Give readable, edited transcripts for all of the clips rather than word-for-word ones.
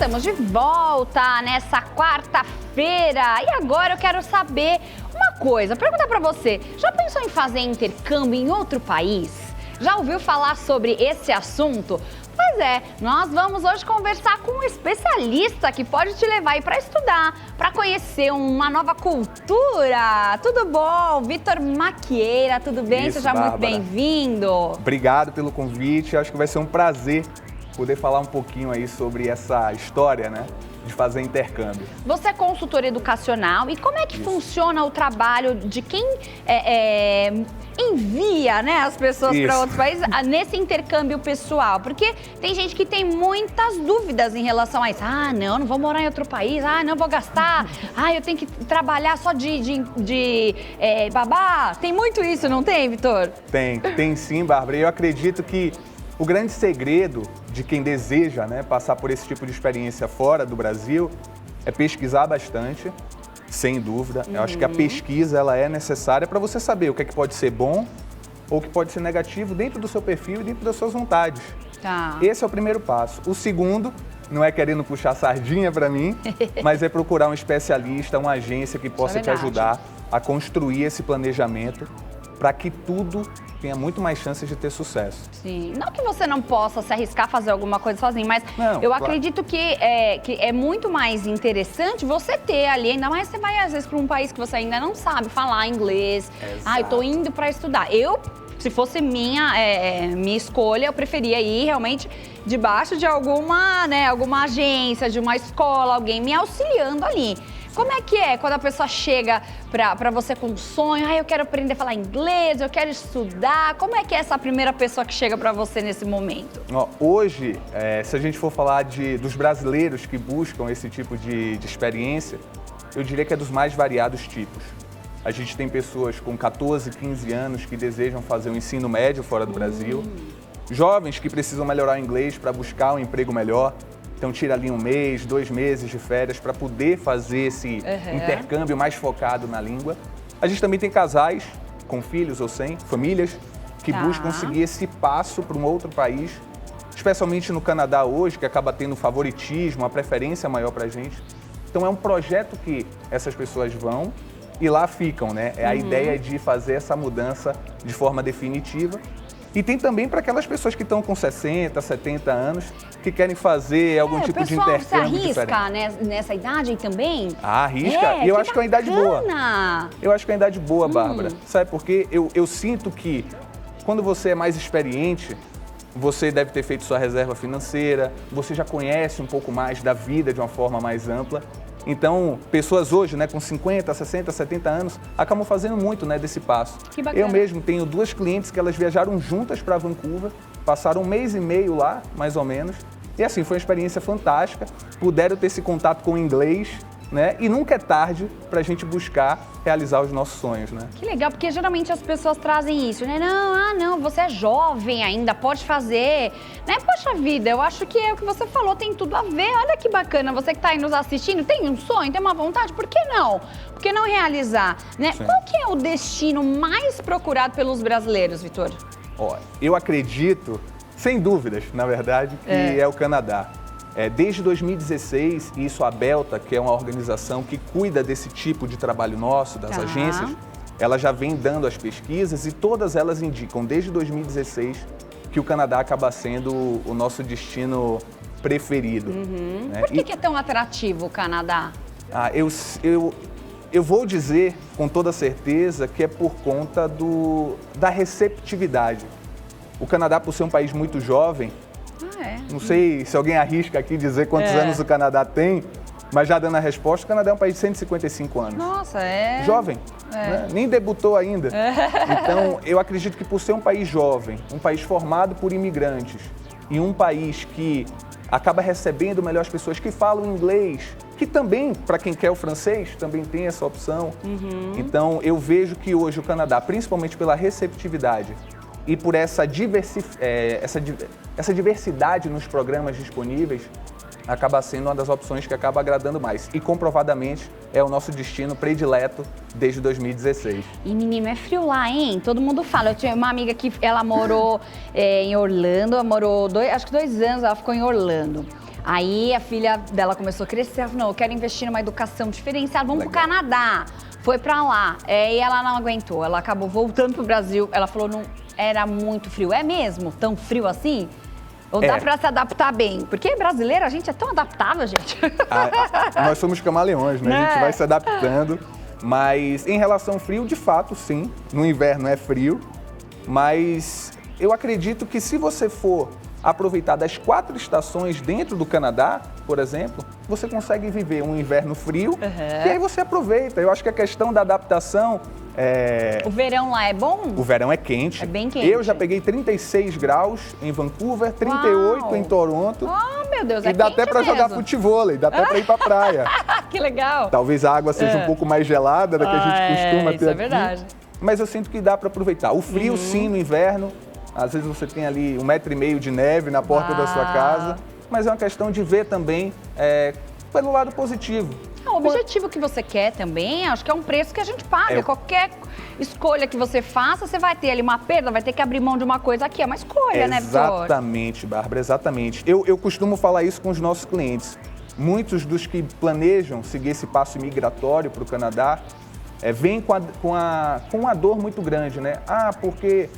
estamos de volta nessa quarta-feira e agora eu quero saber uma coisa, perguntar pra você, já pensou em fazer intercâmbio em outro país? Já ouviu falar sobre esse assunto? Pois é, nós vamos hoje conversar com um especialista que pode te levar aí para estudar, para conhecer uma nova cultura. Tudo bom? Vitor Macchieira, tudo bem? Isso, seja Bárbara. muito bem-vindo. Obrigado pelo convite, acho que vai ser um prazer poder falar um pouquinho aí sobre essa história, né, de fazer intercâmbio. Você é consultor educacional e como é que funciona o trabalho de quem envia, né, as pessoas para outros países nesse intercâmbio pessoal? Porque tem gente que tem muitas dúvidas em relação a isso. Ah, não vou morar em outro país. Ah, não vou gastar. Ah, eu tenho que trabalhar só de babá. Tem muito isso, não tem, Vitor? Tem sim, Bárbara. Eu acredito que o grande segredo de quem deseja, né, passar por esse tipo de experiência fora do Brasil é pesquisar bastante, sem dúvida. Eu acho que a pesquisa ela é necessária para você saber o que é que pode ser bom ou o que pode ser negativo dentro do seu perfil e dentro das suas vontades. Tá. Esse é o primeiro passo. O segundo, não é querendo puxar sardinha para mim, mas é procurar um especialista, uma agência que possa te ajudar a construir esse planejamento para que tudo tenha muito mais chances de ter sucesso. Sim, não que você não possa se arriscar a fazer alguma coisa sozinho, mas não, eu acredito que é muito mais interessante você ter ali, ainda mais você vai às vezes para um país que você ainda não sabe falar inglês. Exato. Ah, eu tô indo para estudar. Eu, se fosse minha escolha, eu preferia ir realmente debaixo de alguma agência, de uma escola, alguém me auxiliando ali. Como é que é quando a pessoa chega pra você com um sonho? Ah, eu quero aprender a falar inglês, eu quero estudar. Como é que é essa primeira pessoa que chega pra você nesse momento? Hoje, se a gente for falar dos brasileiros que buscam esse tipo de experiência, eu diria que é dos mais variados tipos. A gente tem pessoas com 14, 15 anos que desejam fazer um ensino médio fora do Brasil. Jovens que precisam melhorar o inglês para buscar um emprego melhor. Então tira ali 1 mês, 2 meses de férias para poder fazer esse intercâmbio mais focado na língua. A gente também tem casais com filhos ou sem, famílias, que buscam seguir esse passo para um outro país, especialmente no Canadá hoje, que acaba tendo favoritismo, uma preferência maior para a gente. Então é um projeto que essas pessoas vão e lá ficam, né? É a ideia de fazer essa mudança de forma definitiva. E tem também para aquelas pessoas que estão com 60, 70 anos, que querem fazer algum tipo de intercâmbio diferente. Você arrisca nessa idade aí também? Arrisca. E eu acho que é uma idade boa. Eu acho que é uma idade boa, Bárbara. Sabe por quê? Eu sinto que quando você é mais experiente, você deve ter feito sua reserva financeira, você já conhece um pouco mais da vida de uma forma mais ampla. Então, pessoas hoje, né, com 50, 60, 70 anos, acabam fazendo muito, né, desse passo. Que bacana. Eu mesmo tenho 2 clientes que elas viajaram juntas para Vancouver, passaram 1 mês e meio lá, mais ou menos. E assim, foi uma experiência fantástica, puderam ter esse contato com o inglês, né? E nunca é tarde para a gente buscar realizar os nossos sonhos, né? Que legal, porque geralmente as pessoas trazem isso, né? Não, você é jovem ainda, pode fazer, né? Poxa vida, eu acho que é o que você falou, tem tudo a ver. Olha que bacana, você que está aí nos assistindo, tem um sonho, tem uma vontade, por que não? Por que não realizar, né? Sim. Qual que é o destino mais procurado pelos brasileiros, Vitor? Ó, eu acredito, sem dúvidas, na verdade, que é o Canadá. Desde 2016, isso a Belta, que é uma organização que cuida desse tipo de trabalho nosso, das agências, ela já vem dando as pesquisas e todas elas indicam, desde 2016, que o Canadá acaba sendo o nosso destino preferido. Né? Por que é tão atrativo o Canadá? Eu vou dizer com toda certeza que é por conta da receptividade. O Canadá, por ser um país muito jovem, não sei se alguém arrisca aqui dizer quantos anos o Canadá tem, mas já dando a resposta, o Canadá é um país de 155 anos. Nossa, jovem, né? Nem debutou ainda. Então, eu acredito que por ser um país jovem, um país formado por imigrantes e um país que acaba recebendo melhor as pessoas que falam inglês, que também, para quem quer o francês, também tem essa opção. Então, eu vejo que hoje o Canadá, principalmente pela receptividade e por essa diversidade nos programas disponíveis, acaba sendo uma das opções que acaba agradando mais. E comprovadamente é o nosso destino predileto desde 2016. E menino, é frio lá, hein? Todo mundo fala. Eu tinha uma amiga que ela morou em Orlando, morou acho que 2 anos, ela ficou em Orlando. Aí a filha dela começou a crescer, ela falou, não, eu quero investir numa educação diferenciada, vamos pro Canadá. Foi pra lá, e ela não aguentou, ela acabou voltando pro Brasil, ela falou, não, era muito frio. É mesmo? Tão frio assim? Ou dá pra se adaptar bem? Porque brasileiro, a gente é tão adaptável, gente. Nós somos camaleões, né? A gente vai se adaptando. Mas em relação ao frio, de fato, sim. No inverno é frio. Mas eu acredito que se você for aproveitar das 4 estações dentro do Canadá, por exemplo, você consegue viver um inverno frio e aí você aproveita. Eu acho que a questão da adaptação... O verão lá é bom? O verão é quente. É bem quente. Eu já peguei 36 graus em Vancouver, 38 Uau. Em Toronto. Oh, meu Deus, e dá até para jogar futevôlei, dá até para ir para praia. Que legal. Talvez a água seja um pouco mais gelada da que a gente costuma ter isso é aqui. verdade. Mas eu sinto que dá para aproveitar. O frio, sim, no inverno. Às vezes você tem ali 1,5 metro de neve na porta da sua casa. Mas é uma questão de ver também pelo lado positivo. O objetivo que você quer também, acho que é um preço que a gente paga. Qualquer escolha que você faça, você vai ter ali uma perda, vai ter que abrir mão de uma coisa aqui. É uma escolha, né, Vitor? Exatamente, Bárbara, exatamente. Eu costumo falar isso com os nossos clientes. Muitos dos que planejam seguir esse passo migratório para o Canadá vêm com uma dor muito grande, né? Porque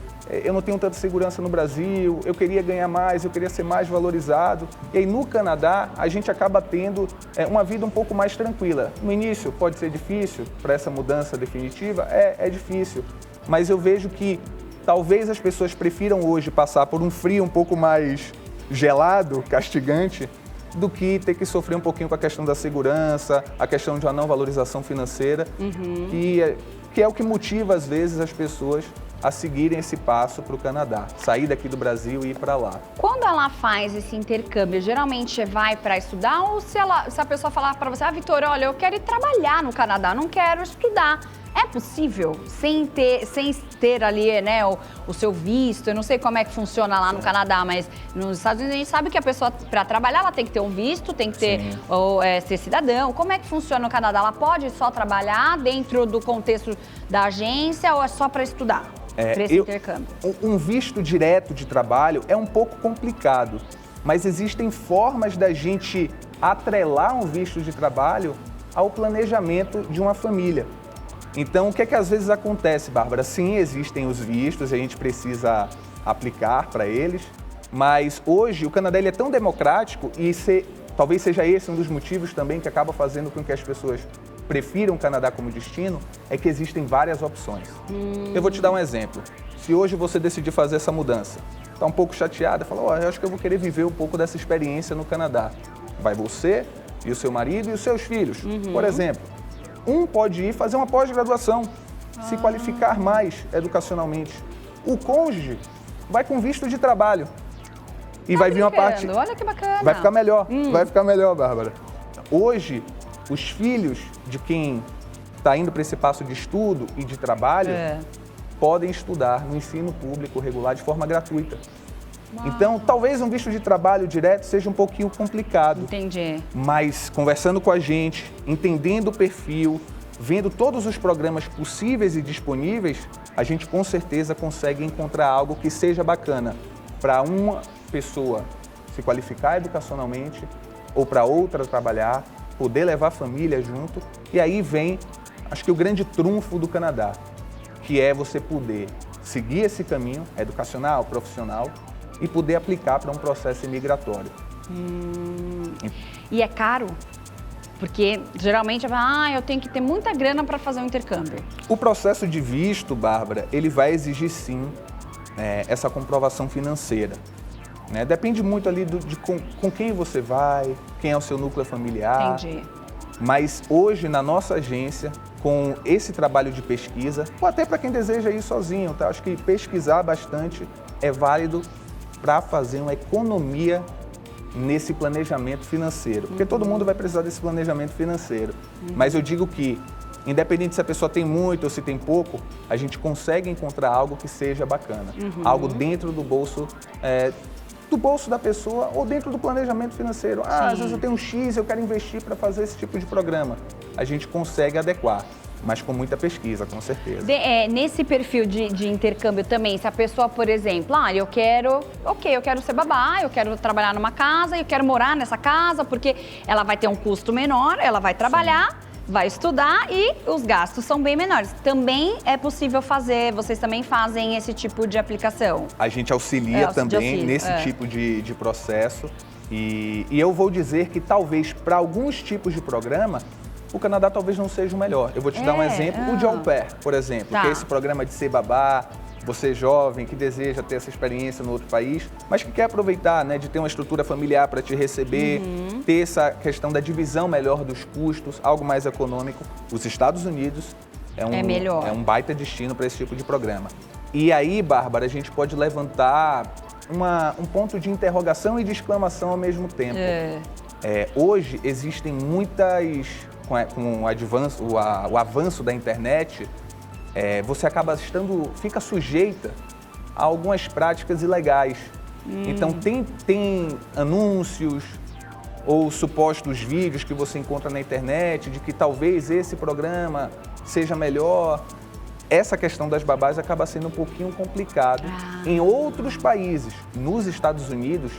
eu não tenho tanta segurança no Brasil, eu queria ganhar mais, eu queria ser mais valorizado. E aí no Canadá a gente acaba tendo uma vida um pouco mais tranquila. No início pode ser difícil para essa mudança definitiva, é difícil. Mas eu vejo que talvez as pessoas prefiram hoje passar por um frio um pouco mais gelado, castigante, do que ter que sofrer um pouquinho com a questão da segurança, a questão de uma não valorização financeira, que é o que motiva às vezes as pessoas a seguirem esse passo para o Canadá, sair daqui do Brasil e ir para lá. Quando ela faz esse intercâmbio, geralmente vai para estudar ou se a pessoa falar para você, Vitor, olha, eu quero ir trabalhar no Canadá, não quero estudar. É possível, sem ter ali, né, o seu visto? Eu não sei como é que funciona lá no Canadá, mas nos Estados Unidos a gente sabe que a pessoa, para trabalhar, ela tem que ter um visto, tem que ter, ser cidadão. Como é que funciona no Canadá? Ela pode só trabalhar dentro do contexto da agência ou é só para estudar? Para esse intercâmbio? Um visto direto de trabalho é um pouco complicado, mas existem formas da gente atrelar um visto de trabalho ao planejamento de uma família. Então, o que é que às vezes acontece, Bárbara? Sim, existem os vistos, a gente precisa aplicar para eles, mas hoje o Canadá ele é tão democrático e talvez seja esse um dos motivos também que acaba fazendo com que as pessoas prefiram o Canadá como destino, é que existem várias opções. Eu vou te dar um exemplo. Se hoje você decidir fazer essa mudança, está um pouco chateada, fala, eu acho que eu vou querer viver um pouco dessa experiência no Canadá. Vai você e o seu marido e os seus filhos, por exemplo. Um pode ir fazer uma pós-graduação, se qualificar mais educacionalmente. O cônjuge vai com visto de trabalho. E vai vir uma parte... Olha que bacana. Vai ficar melhor, Bárbara. Hoje, os filhos de quem está indo para esse passo de estudo e de trabalho podem estudar no ensino público regular de forma gratuita. Então, talvez um visto de trabalho direto seja um pouquinho complicado. Entendi. Mas conversando com a gente, entendendo o perfil, vendo todos os programas possíveis e disponíveis, a gente com certeza consegue encontrar algo que seja bacana para uma pessoa se qualificar educacionalmente ou para outra trabalhar, poder levar a família junto. E aí vem, acho que o grande trunfo do Canadá, que é você poder seguir esse caminho educacional, profissional, e poder aplicar para um processo imigratório. E é caro? Porque geralmente eu tenho que ter muita grana para fazer um intercâmbio. O processo de visto, Bárbara, ele vai exigir sim essa comprovação financeira. Né? Depende muito ali com quem você vai, quem é o seu núcleo familiar. Entendi. Mas hoje, na nossa agência, com esse trabalho de pesquisa, ou até para quem deseja ir sozinho, tá? Acho que pesquisar bastante é válido para fazer uma economia nesse planejamento financeiro. Porque todo mundo vai precisar desse planejamento financeiro. Mas eu digo que, independente se a pessoa tem muito ou se tem pouco, a gente consegue encontrar algo que seja bacana. Algo dentro do bolso da pessoa ou dentro do planejamento financeiro. Às vezes eu tenho um X, eu quero investir para fazer esse tipo de programa. A gente consegue adequar. mas com muita pesquisa, com certeza. Nesse perfil de intercâmbio também, se a pessoa, por exemplo, eu quero ser babá, eu quero trabalhar numa casa, eu quero morar nessa casa, porque ela vai ter um custo menor, ela vai trabalhar, vai estudar e os gastos são bem menores. Também é possível fazer, vocês também fazem esse tipo de aplicação? A gente auxilia também nesse tipo de processo e eu vou dizer que talvez para alguns tipos de programa, o Canadá talvez não seja o melhor. Eu vou te dar um exemplo, o de au pair, por exemplo, que é esse programa de ser babá, você jovem que deseja ter essa experiência no outro país, mas que quer aproveitar, né, de ter uma estrutura familiar para te receber, ter essa questão da divisão melhor dos custos, algo mais econômico. Os Estados Unidos é um baita destino para esse tipo de programa. E aí, Bárbara, a gente pode levantar um ponto de interrogação e de exclamação ao mesmo tempo. Hoje existem muitas... Com o avanço da internet, você fica sujeita a algumas práticas ilegais. Então, tem anúncios ou supostos vídeos que você encontra na internet de que talvez esse programa seja melhor. Essa questão das babás acaba sendo um pouquinho complicado. Em outros países, nos Estados Unidos,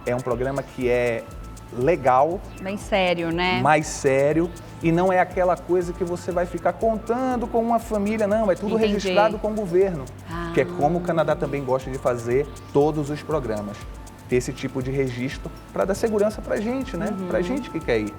é um programa que é legal. Bem sério, né? Mais sério. E não é aquela coisa que você vai ficar contando com uma família, não. É tudo registrado com o governo. Que é como o Canadá também gosta de fazer todos os programas. Ter esse tipo de registro para dar segurança pra gente, né? Pra gente que quer ir.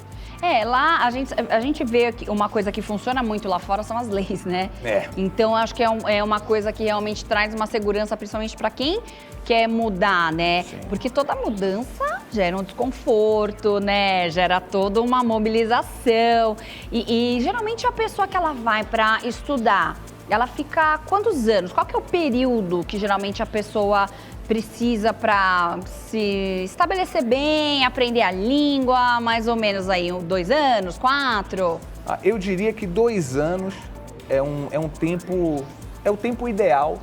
Lá a gente vê que uma coisa que funciona muito lá fora são as leis, né? Então acho que é uma coisa que realmente traz uma segurança, principalmente para quem quer mudar, né? Sim. Porque toda mudança gera um desconforto, né? Gera toda uma mobilização. E geralmente a pessoa que ela vai para estudar, ela fica quantos anos? Qual que é o período que geralmente a pessoa precisa para se estabelecer bem, aprender a língua, mais ou menos aí 2 anos, 4? Eu diria que 2 anos é o tempo ideal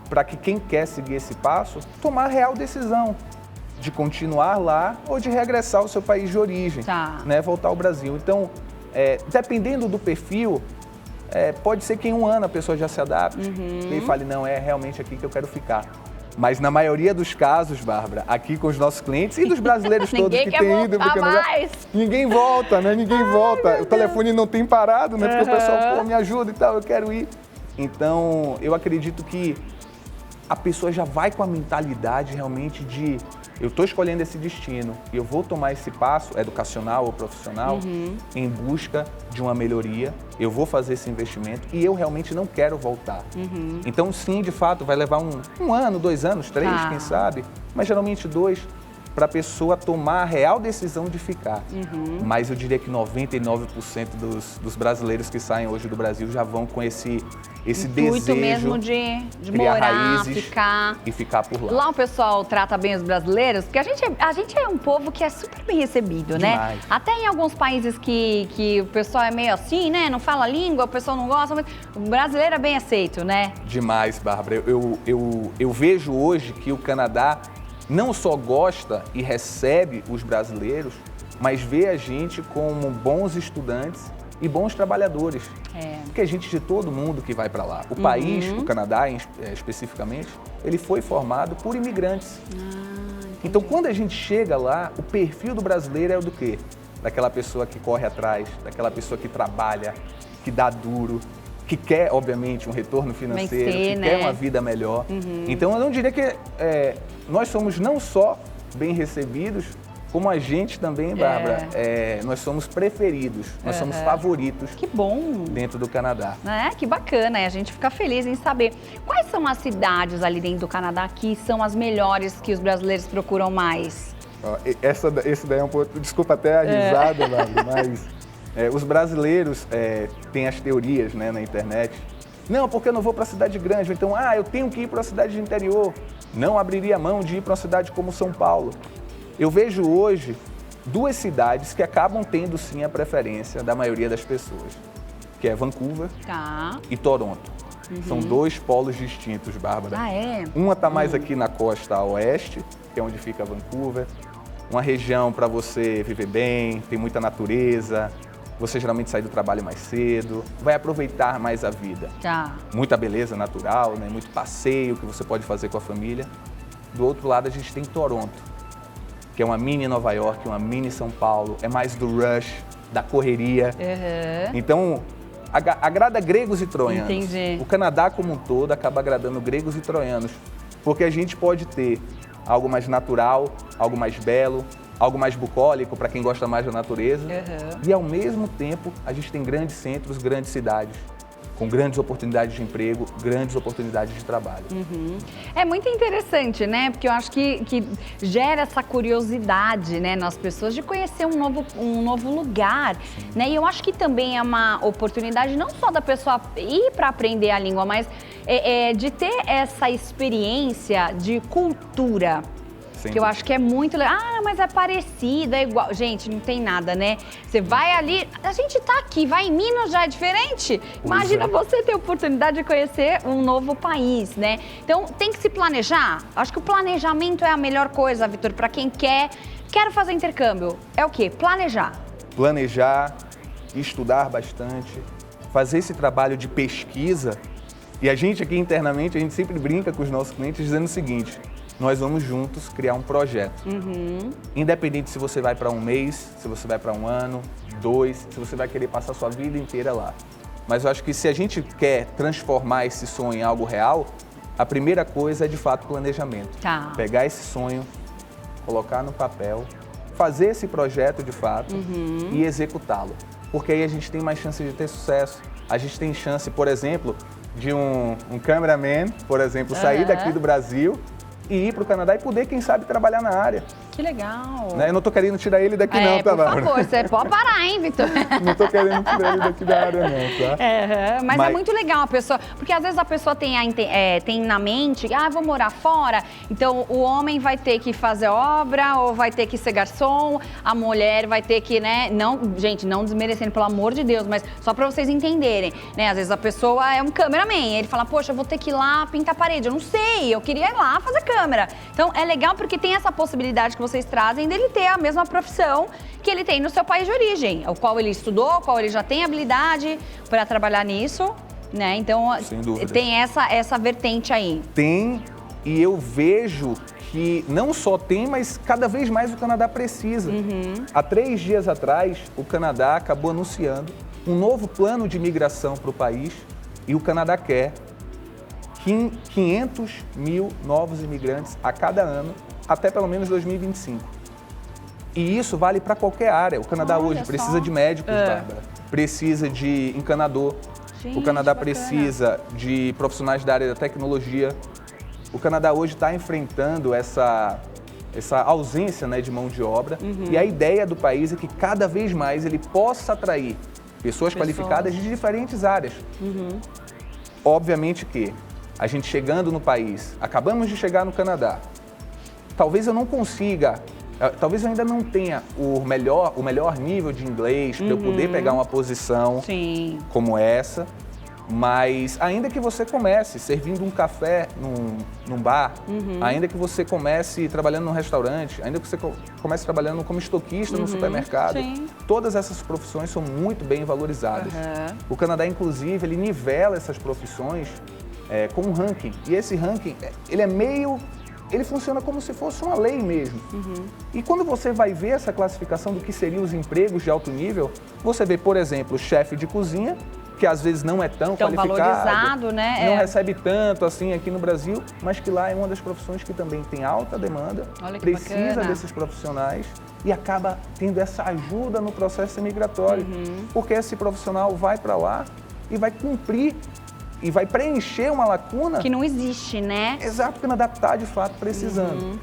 para que quem quer seguir esse passo tomar a real decisão de continuar lá ou de regressar ao seu país de origem, né, voltar ao Brasil. Então, dependendo do perfil, pode ser que em 1 ano a pessoa já se adapte e fale, não, é realmente aqui que eu quero ficar. Mas na maioria dos casos, Bárbara, aqui com os nossos clientes e dos brasileiros todos que têm ido pro Canadá, ninguém volta, né? Ninguém volta. O telefone não tem parado, né? Porque o pessoal, me ajuda e tal, eu quero ir. Então, eu acredito que a pessoa já vai com a mentalidade realmente de eu estou escolhendo esse destino e eu vou tomar esse passo educacional ou profissional em busca de uma melhoria, eu vou fazer esse investimento e eu realmente não quero voltar. Então, sim, de fato, vai levar um ano, 2 anos, 3, quem sabe, mas geralmente 2, para a pessoa tomar a real decisão de ficar. Mas eu diria que 99% dos brasileiros que saem hoje do Brasil já vão com esse desejo mesmo de criar morar, raízes ficar. E ficar por lá. Lá o pessoal trata bem os brasileiros, porque a gente é um povo que é super bem recebido, Demais. né? Até em alguns países que o pessoal é meio assim, né? Não fala a língua, o pessoal não gosta, mas o brasileiro é bem aceito, né? Demais, Bárbara. Eu vejo hoje que o Canadá não só gosta e recebe os brasileiros, mas vê a gente como bons estudantes e bons trabalhadores. Porque a gente de todo mundo que vai para lá. O país, o Canadá especificamente, ele foi formado por imigrantes. Então, quando a gente chega lá, o perfil do brasileiro é o do quê? Daquela pessoa que corre atrás, daquela pessoa que trabalha, que dá duro, que quer, obviamente, um retorno financeiro, que quer uma vida melhor. Então, eu não diria que nós somos não só bem recebidos, como a gente também, Bárbara, nós somos preferidos, nós somos favoritos. Que bom! Dentro do Canadá. Que bacana, a gente fica feliz em saber. Quais são as cidades ali dentro do Canadá que são as melhores que os brasileiros procuram mais? Esse daí é um pouco, desculpa até a risada, Bárbara, mas os brasileiros têm as teorias, né, na internet. Não, porque eu não vou para a cidade grande, ou então, eu tenho que ir para a cidade de interior. Não abriria mão de ir para uma cidade como São Paulo. Eu vejo hoje 2 cidades que acabam tendo sim a preferência da maioria das pessoas, que é Vancouver e Toronto. São 2 polos distintos, Bárbara. Uma está mais aqui na costa oeste, que é onde fica Vancouver, uma região para você viver bem, tem muita natureza, você geralmente sai do trabalho mais cedo, vai aproveitar mais a vida. Tá. Muita beleza natural, né? Muito passeio que você pode fazer com a família. Do outro lado, a gente tem Toronto, que é uma mini Nova York, uma mini São Paulo, é mais do rush, da correria. Então, agrada gregos e troianos. Entendi. O Canadá como um todo acaba agradando gregos e troianos, porque a gente pode ter algo mais natural, algo mais belo, algo mais bucólico para quem gosta mais da natureza. E ao mesmo tempo, a gente tem grandes centros, grandes cidades, com grandes oportunidades de emprego, grandes oportunidades de trabalho. É muito interessante, né? Porque eu acho que gera essa curiosidade, né, nas pessoas de conhecer um novo lugar, né? E eu acho que também é uma oportunidade não só da pessoa ir para aprender a língua, mas de ter essa experiência de cultura. Que eu acho que é muito legal. Ah, mas é parecido, é igual. Gente, não tem nada, né? Você vai ali, a gente tá aqui, vai em Minas já é diferente. Imagina você ter a oportunidade de conhecer um novo país, né? Então, tem que se planejar. Acho que o planejamento é a melhor coisa, Vitor, para quem quer fazer intercâmbio. É o quê? Planejar. Planejar, estudar bastante, fazer esse trabalho de pesquisa. E a gente aqui internamente, a gente sempre brinca com os nossos clientes dizendo o seguinte: nós vamos juntos criar um projeto. Independente se você vai para um mês, se você vai para um ano, 2, se você vai querer passar sua vida inteira lá. Mas eu acho que se a gente quer transformar esse sonho em algo real, a primeira coisa é de fato planejamento. Tá. Pegar esse sonho, colocar no papel, fazer esse projeto de fato e executá-lo. Porque aí a gente tem mais chance de ter sucesso. A gente tem chance, por exemplo, de um cameraman, por exemplo, sair daqui do Brasil e ir para o Canadá e poder, quem sabe, trabalhar na área. Que legal. Né? Eu não tô querendo tirar ele daqui não, tá, Bárbara? Por favor, você pode parar, hein, Vitor? Não tô querendo tirar ele daqui da área não, tá? Mas é muito legal a pessoa, porque às vezes a pessoa tem na mente, vou morar fora, então o homem vai ter que fazer obra ou vai ter que ser garçom, a mulher vai ter que, né, gente, não desmerecendo, pelo amor de Deus, mas só pra vocês entenderem, né, às vezes a pessoa é um cameraman, ele fala, poxa, eu vou ter que ir lá pintar a parede, eu não sei, eu queria ir lá fazer câmera. Então é legal porque tem essa possibilidade que vocês trazem dele ter a mesma profissão que ele tem no seu país de origem, o qual ele estudou, o qual ele já tem habilidade para trabalhar nisso, né? Então tem essa vertente aí. Tem, e eu vejo que não só tem, mas cada vez mais o Canadá precisa. Há 3 dias atrás, o Canadá acabou anunciando um novo plano de imigração para o país e o Canadá quer 500 mil novos imigrantes a cada ano, até pelo menos 2025. E isso vale para qualquer área. O Canadá hoje precisa de médicos, Bárbara, precisa de encanador, o Canadá precisa de profissionais da área da tecnologia. O Canadá hoje está enfrentando essa ausência, né, de mão de obra. E a ideia do país é que cada vez mais ele possa atrair pessoas qualificadas de diferentes áreas. Obviamente que a gente chegando no país, acabamos de chegar no Canadá, talvez eu não consiga, talvez eu ainda não tenha o melhor nível de inglês para eu poder pegar uma posição como essa, mas ainda que você comece servindo um café num bar, ainda que você comece trabalhando num restaurante, ainda que você comece trabalhando como estoquista no supermercado, todas essas profissões são muito bem valorizadas. O Canadá, inclusive, ele nivela essas profissões com um ranking, e esse ranking, ele funciona como se fosse uma lei mesmo. E quando você vai ver essa classificação do que seriam os empregos de alto nível, você vê, por exemplo, o chefe de cozinha, que às vezes não é tão qualificado, valorizado, né? Não recebe tanto assim aqui no Brasil, mas que lá é uma das profissões que também tem alta demanda, precisa desses profissionais e acaba tendo essa ajuda no processo imigratório, porque esse profissional vai para lá e vai cumprir e vai preencher uma lacuna que não existe, né? Exato, porque o Canadá está de fato precisando.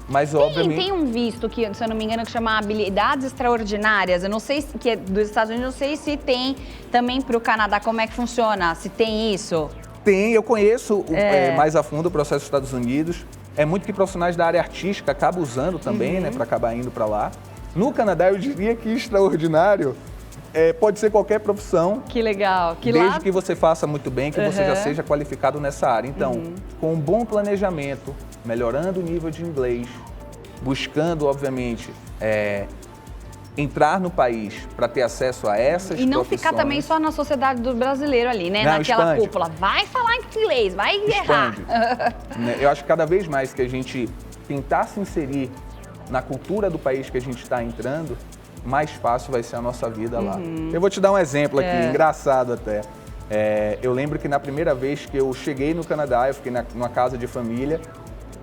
Mas obviamente... Tem um visto que, se eu não me engano, que chama habilidades extraordinárias. Eu não sei se que é dos Estados Unidos, não sei se tem também para o Canadá, como é que funciona, se tem isso. Tem, eu conheço mais a fundo o processo dos Estados Unidos. É muito que profissionais da área artística acabam usando também, né, para acabar indo para lá. No Canadá, eu diria que extraordinário pode ser qualquer profissão. Que legal. Desde que você faça muito bem, que você já seja qualificado nessa área. Então, com um bom planejamento, melhorando o nível de inglês, buscando, obviamente, entrar no país para ter acesso a essas E não profissões. ficar também só na sociedade do brasileiro ali, né? Não, Naquela expande. cúpula. Vai falar inglês, vai errar. Né? Eu acho que cada vez mais que a gente tentar se inserir na cultura do país que a gente está entrando, mais fácil vai ser a nossa vida lá. Eu vou te dar um exemplo aqui, engraçado até. Eu lembro que na primeira vez que eu cheguei no Canadá, eu fiquei numa casa de família,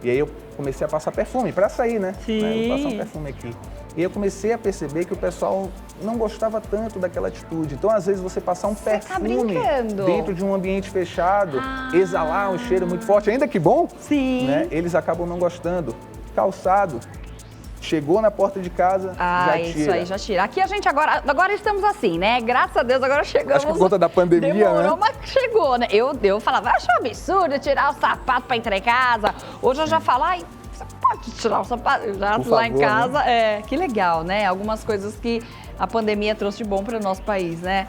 e aí eu comecei a passar perfume para sair, né? Sim. Vou passar um perfume aqui. E eu comecei a perceber que o pessoal não gostava tanto daquela atitude. Então, às vezes, você passar um perfume dentro de um ambiente fechado, exalar um cheiro muito forte, ainda que bom, Sim. né? Eles acabam não gostando. Calçado. Chegou na porta de casa, já tira. Isso aí, já tira. Aqui a gente agora estamos assim, né? Graças a Deus, agora chegamos. Acho que por conta da pandemia, Demorou, né? mas chegou, né? Eu falava, acho um absurdo tirar o sapato pra entrar em casa. Hoje eu já falo, ai, você pode tirar o sapato já Por lá favor, em casa. né? Que legal, né? Algumas coisas que a pandemia trouxe de bom para o nosso país, né?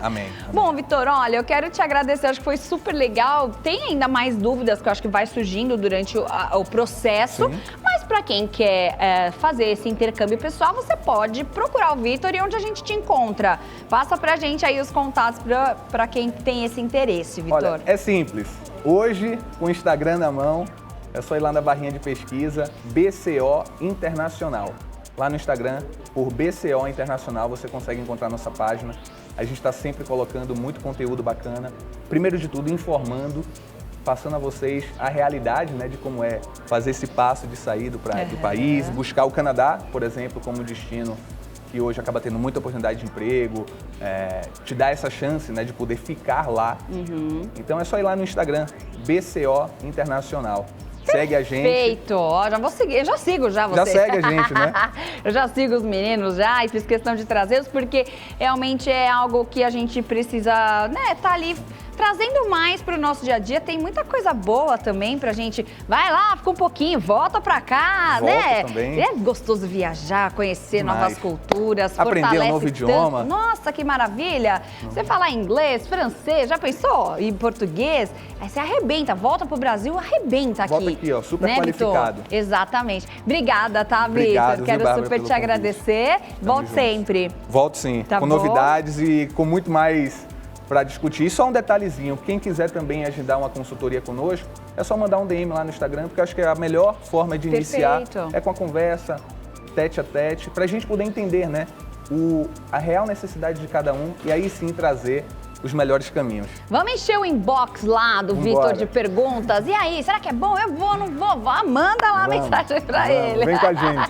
Amém. Bom, Vitor, olha, eu quero te agradecer, acho que foi super legal. Tem ainda mais dúvidas que eu acho que vai surgindo durante o processo, Sim. mas para quem quer fazer esse intercâmbio pessoal, você pode procurar o Vitor e onde a gente te encontra. Passa pra gente aí os contatos para quem tem esse interesse, Vitor. Olha, é simples. Hoje, com o Instagram na mão, é só ir lá na barrinha de pesquisa, BCO Internacional. Lá no Instagram, por BCO Internacional, você consegue encontrar nossa página. A gente está sempre colocando muito conteúdo bacana. Primeiro de tudo, informando, passando a vocês a realidade, né, de como é fazer esse passo de sair do país, buscar o Canadá, por exemplo, como destino que hoje acaba tendo muita oportunidade de emprego, te dá essa chance, né, de poder ficar lá. Então é só ir lá no Instagram, BCO Internacional. Segue a gente. Perfeito, ó, já vou seguir, eu já sigo já você. Já segue a gente, né? Eu já sigo os meninos já e fiz questão de trazê-los porque realmente é algo que a gente precisa, né, tá ali trazendo mais para o nosso dia a dia. Tem muita coisa boa também pra gente. Vai lá, fica um pouquinho, volta pra cá, Volta né? também. É gostoso viajar, conhecer Demais. novas culturas, Aprender um fortalece novo tanto. idioma. Nossa, que maravilha! Você falar inglês, francês, já pensou? E português? Aí você arrebenta, volta pro Brasil, arrebenta aqui. Volta aqui, ó, super né, qualificado. Vitor? Exatamente. Obrigada, tá, Obrigado, Vitor? Quero viu, Bárbara, super pelo te convite. agradecer. Volte junto. sempre. Volto sim, Tá com bom? novidades e com muito mais para discutir. E só um detalhezinho, quem quiser também agendar uma consultoria conosco, é só mandar um DM lá no Instagram, porque eu acho que a melhor forma de iniciar Perfeito. é com a conversa, tete a tete, para a gente poder entender, né, a real necessidade de cada um e aí sim trazer os melhores caminhos. Vamos encher o inbox lá do Vambora. Vitor de perguntas. E aí, será que é bom? Eu vou, não vou? Manda lá a Vamos, mensagem pra vamos, ele. vem com a gente.